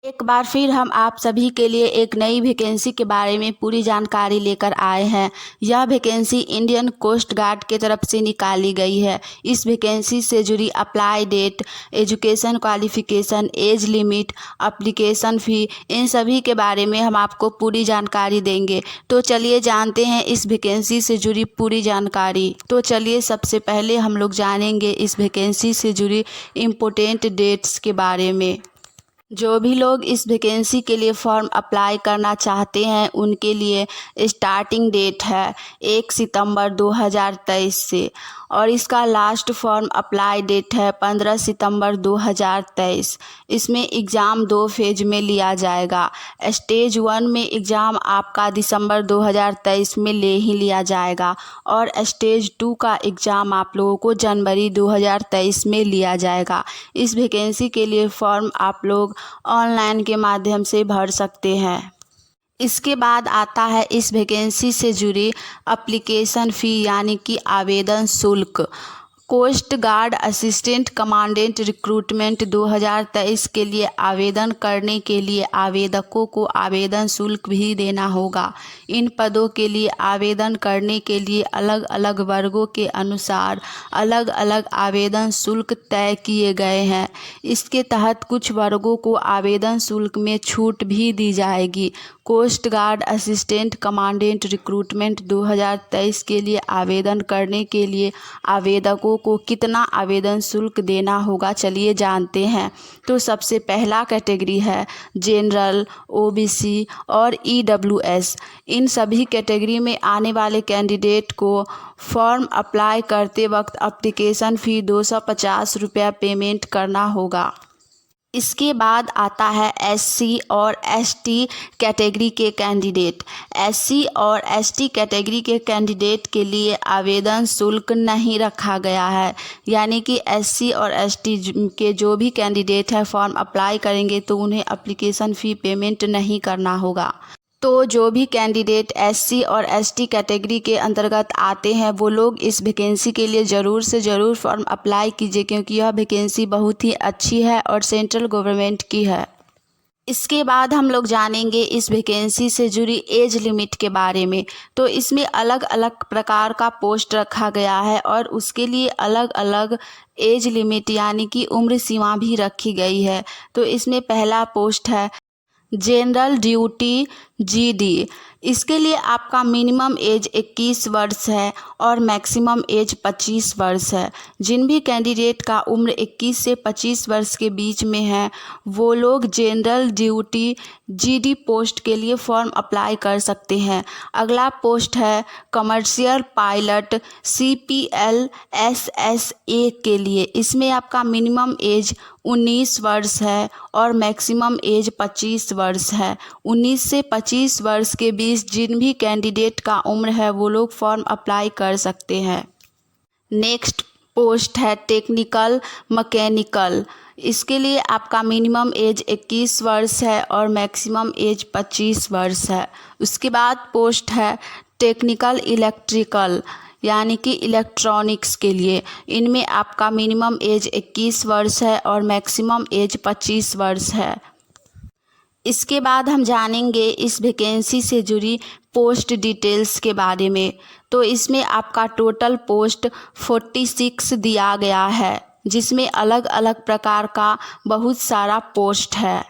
एक बार फिर हम आप सभी के लिए एक नई वैकेंसी के बारे में पूरी जानकारी लेकर आए हैं। यह वैकेंसी इंडियन कोस्ट गार्ड के तरफ से निकाली गई है। इस वैकेंसी से जुड़ी apply date, education qualification, age limit, application fee, इन सभी के बारे में हम आपको पूरी जानकारी देंगे। तो चलिए जानते हैं इस वैकेंसी से जुड़ी पूरी जानकारी। तो चलिए सबसे पहले हम लोग जानेंगे इस वैकेंसी से जुड़ी इम्पोर्टेंट डेट्स के बारे में। जो भी लोग इस वैकेंसी के लिए फॉर्म अप्लाई करना चाहते हैं उनके लिए स्टार्टिंग डेट है 1 सितंबर 2023 से और इसका लास्ट फॉर्म अप्लाई डेट है 15 सितंबर 2023। इसमें एग्ज़ाम 2 फेज में लिया जाएगा। स्टेज 1 में एग्ज़ाम आपका दिसंबर 2023 में ले ही लिया जाएगा और स्टेज 2 का एग्ज़ाम आप लोगों को जनवरी 2023 में लिया जाएगा। इस वैकेंसी के लिए फॉर्म आप लोग ऑनलाइन के माध्यम से भर सकते हैं। इसके बाद आता है इस वैकेंसी से जुड़ी एप्लीकेशन फ़ी यानी कि आवेदन शुल्क। Coast guard assistant commandant recruitment 2023 के लिए आवेदन करने के लिए आवेदकों को आवेदन शुल्क भी देना होगा। इन पदों के लिए आवेदन करने के लिए अलग अलग वर्गों के अनुसार अलग अलग आवेदन शुल्क तय किए गए हैं। इसके तहत कुछ वर्गों को आवेदन शुल्क में छूट भी दी जाएगी। Coast guard assistant commandant recruitment 2023 के लिए आवेदन करने के लिए आवेदकों को कितना आवेदन शुल्क देना होगा, चलिए जानते हैं। तो सबसे पहला कैटेगरी है जनरल, ओबीसी और ईडब्ल्यूएस। इन सभी कैटेगरी में आने वाले कैंडिडेट को फॉर्म अप्लाई करते वक्त एप्लीकेशन फ़ी 250 रुपया पेमेंट करना होगा। इसके बाद आता है एससी और एसटी कैटेगरी के कैंडिडेट। एससी और एसटी कैटेगरी के कैंडिडेट के लिए आवेदन शुल्क नहीं रखा गया है, यानी कि एससी और एसटी के जो भी कैंडिडेट है फॉर्म अप्लाई करेंगे तो उन्हें एप्लीकेशन फ़ी पेमेंट नहीं करना होगा। तो जो भी कैंडिडेट एससी और एसटी कैटेगरी के अंतर्गत आते हैं वो लोग इस वैकेंसी के लिए ज़रूर से ज़रूर फॉर्म अप्लाई कीजिए, क्योंकि यह वैकेंसी बहुत ही अच्छी है और सेंट्रल गवर्नमेंट की है। इसके बाद हम लोग जानेंगे इस वैकेंसी से जुड़ी एज लिमिट के बारे में। तो इसमें अलग अलग प्रकार का पोस्ट रखा गया है और उसके लिए अलग अलग एज लिमिट यानी कि उम्र सीमा भी रखी गई है। तो इसमें पहला पोस्ट है जनरल ड्यूटी जीडी। इसके लिए आपका मिनिमम एज 21 वर्ष है और मैक्सिमम एज 25 वर्ष है। जिन भी कैंडिडेट का उम्र 21 से 25 वर्ष के बीच में है वो लोग जनरल ड्यूटी जीडी पोस्ट के लिए फॉर्म अप्लाई कर सकते हैं। अगला पोस्ट है कमर्शियल पायलट CPL SSA के लिए। इसमें आपका मिनिमम एज 19 वर्ष है और मैक्सिमम एज 25 वर्ष है। 19 से 25 वर्ष के बीच जिन भी कैंडिडेट का उम्र है वो लोग फॉर्म अप्लाई कर सकते हैं। नेक्स्ट पोस्ट है टेक्निकल मैकेनिकल। इसके लिए आपका मिनिमम एज 21 वर्ष है और मैक्सिमम एज 25 वर्ष है। उसके बाद पोस्ट है टेक्निकल इलेक्ट्रिकल यानी कि इलेक्ट्रॉनिक्स के लिए। इनमें आपका मिनिमम एज 21 वर्ष है और मैक्सिमम एज 25 वर्ष है। इसके बाद हम जानेंगे इस वैकेंसी से जुड़ी पोस्ट डिटेल्स के बारे में। तो इसमें आपका टोटल पोस्ट 46 दिया गया है, जिसमें अलग अलग प्रकार का बहुत सारा पोस्ट है।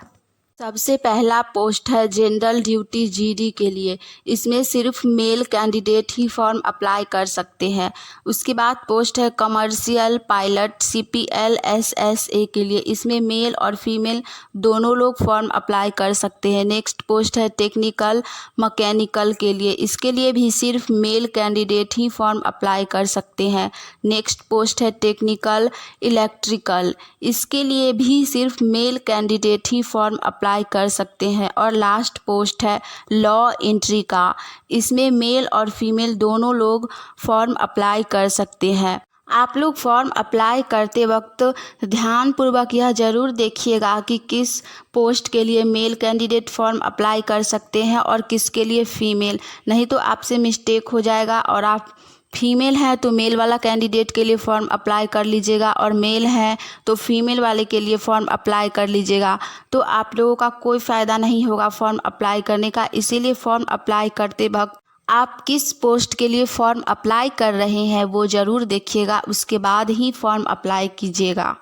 सबसे पहला पोस्ट है जनरल ड्यूटी जीडी के लिए। इसमें सिर्फ मेल कैंडिडेट ही फॉर्म अप्लाई कर सकते हैं। उसके बाद पोस्ट है कमर्शियल पायलट CPL SSA के लिए। इसमें मेल और फीमेल दोनों लोग फॉर्म अप्लाई कर सकते हैं। नेक्स्ट पोस्ट है टेक्निकल मैकेनिकल के लिए। इसके लिए भी सिर्फ मेल कैंडिडेट ही फॉर्म अप्लाई कर सकते हैं। नेक्स्ट पोस्ट है टेक्निकल इलेक्ट्रिकल। इसके लिए भी सिर्फ मेल कैंडिडेट ही फॉर्म अप्लाई कर सकते हैं। और लास्ट पोस्ट है लॉ एंट्री का। इसमें मेल और फीमेल दोनों लोग फॉर्म अप्लाई कर सकते हैं। आप लोग फॉर्म अप्लाई करते वक्त ध्यानपूर्वक यह ज़रूर देखिएगा कि किस पोस्ट के लिए मेल कैंडिडेट फॉर्म अप्लाई कर सकते हैं और किसके लिए फीमेल, नहीं तो आपसे मिस्टेक हो जाएगा और आप फीमेल है तो मेल वाला कैंडिडेट के लिए फॉर्म अप्लाई कर लीजिएगा और मेल है तो फीमेल वाले के लिए फॉर्म अप्लाई कर लीजिएगा। तो आप लोगों का कोई फ़ायदा नहीं होगा फॉर्म अप्लाई करने का, इसीलिए फॉर्म अप्लाई करते वक्त आप किस पोस्ट के लिए फॉर्म अप्लाई कर रहे हैं वो ज़रूर देखिएगा, उसके बाद ही फॉर्म अप्लाई कीजिएगा।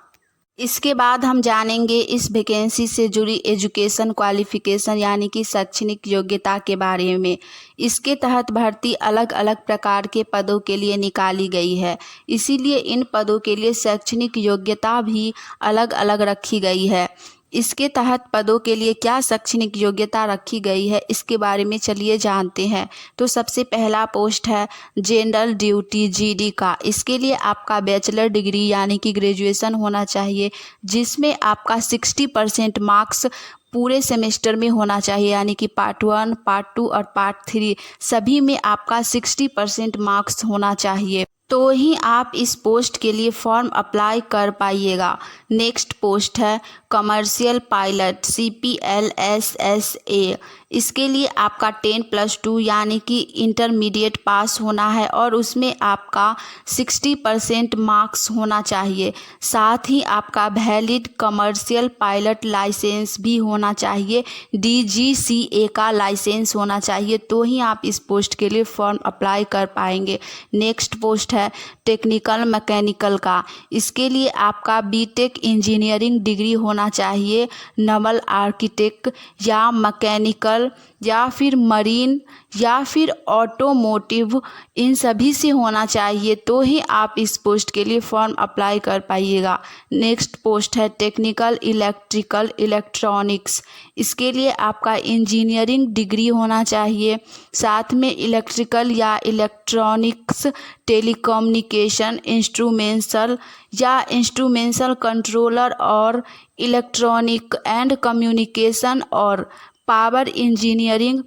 इसके बाद हम जानेंगे इस वैकेंसी से जुड़ी एजुकेशन क्वालिफ़िकेशन यानी कि शैक्षणिक योग्यता के बारे में। इसके तहत भर्ती अलग अलग प्रकार के पदों के लिए निकाली गई है, इसीलिए इन पदों के लिए शैक्षणिक योग्यता भी अलग अलग रखी गई है। इसके तहत पदों के लिए क्या शैक्षणिक योग्यता रखी गई है इसके बारे में चलिए जानते हैं। तो सबसे पहला पोस्ट है जनरल ड्यूटी जीडी का। इसके लिए आपका बैचलर डिग्री यानी कि ग्रेजुएशन होना चाहिए, जिसमें आपका 60% मार्क्स पूरे सेमेस्टर में होना चाहिए, यानी कि पार्ट 1, पार्ट 2 और पार्ट 3 सभी में आपका 60% मार्क्स होना चाहिए, तो ही आप इस पोस्ट के लिए फॉर्म अप्लाई कर पाइएगा। नेक्स्ट पोस्ट है कमर्शियल पायलट CPLSSA। इसके लिए आपका 10+2 यानी कि इंटरमीडिएट पास होना है और उसमें आपका 60% मार्क्स होना चाहिए। साथ ही आपका वैलिड कमर्शियल पायलट लाइसेंस भी होना चाहिए, DGCA का लाइसेंस होना चाहिए, तो ही आप इस पोस्ट के लिए फॉर्म अप्लाई कर पाएंगे। नेक्स्ट पोस्ट है टेक्निकल मैकेनिकल का। इसके लिए आपका बीटेक इंजीनियरिंग डिग्री होना चाहिए, नवल आर्किटेक्ट या मैकेनिकल या फिर मरीन या फिर ऑटोमोटिव, इन सभी से होना चाहिए, तो ही आप इस पोस्ट के लिए फॉर्म अप्लाई कर पाइएगा। नेक्स्ट पोस्ट है टेक्निकल इलेक्ट्रिकल इलेक्ट्रॉनिक्स। इसके लिए आपका इंजीनियरिंग डिग्री होना चाहिए, साथ में इलेक्ट्रिकल या इलेक्ट्रॉनिक्स, टेलीकम्युनिकेशन, इंस्ट्रूमेंटल या इंस्ट्रूमेंटल कंट्रोलर और इलेक्ट्रॉनिक एंड कम्युनिकेशन और पावर इंजीनियरिंग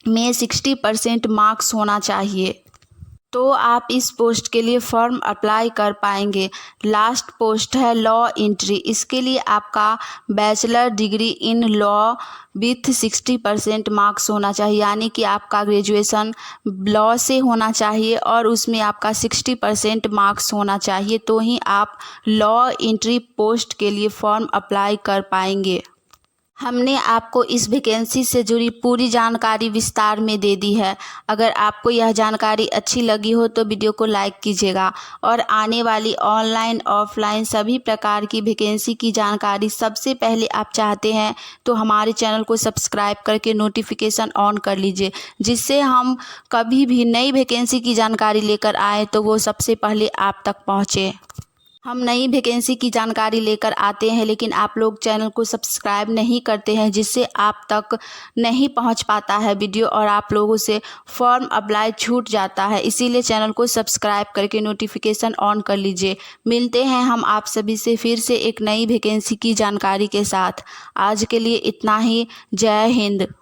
में 60% मार्क्स होना चाहिए, तो आप इस पोस्ट के लिए फॉर्म अप्लाई कर पाएंगे। लास्ट पोस्ट है लॉ एंट्री। इसके लिए आपका bachelor degree in law with 60% marks होना चाहिए, यानी कि आपका ग्रेजुएशन लॉ से होना चाहिए और उसमें आपका 60% मार्क्स होना चाहिए, तो ही आप लॉ एंट्री पोस्ट के लिए फॉर्म अप्लाई कर पाएंगे। हमने आपको इस वैकेंसी से जुड़ी पूरी जानकारी विस्तार में दे दी है। अगर आपको यह जानकारी अच्छी लगी हो तो वीडियो को लाइक कीजिएगा और आने वाली ऑनलाइन ऑफलाइन सभी प्रकार की वैकेंसी की जानकारी सबसे पहले आप चाहते हैं तो हमारे चैनल को सब्सक्राइब करके नोटिफिकेशन ऑन कर लीजिए, जिससे हम कभी भी नई वैकेंसी की जानकारी लेकर आए तो वो सबसे पहले आप तक पहुँचे। हम नई वैकेंसी की जानकारी लेकर आते हैं लेकिन आप लोग चैनल को सब्सक्राइब नहीं करते हैं, जिससे आप तक नहीं पहुंच पाता है वीडियो और आप लोगों से फॉर्म अप्लाई छूट जाता है। इसीलिए चैनल को सब्सक्राइब करके नोटिफिकेशन ऑन कर लीजिए। मिलते हैं हम आप सभी से फिर से एक नई वैकेंसी की जानकारी के साथ। आज के लिए इतना ही। जय हिंद।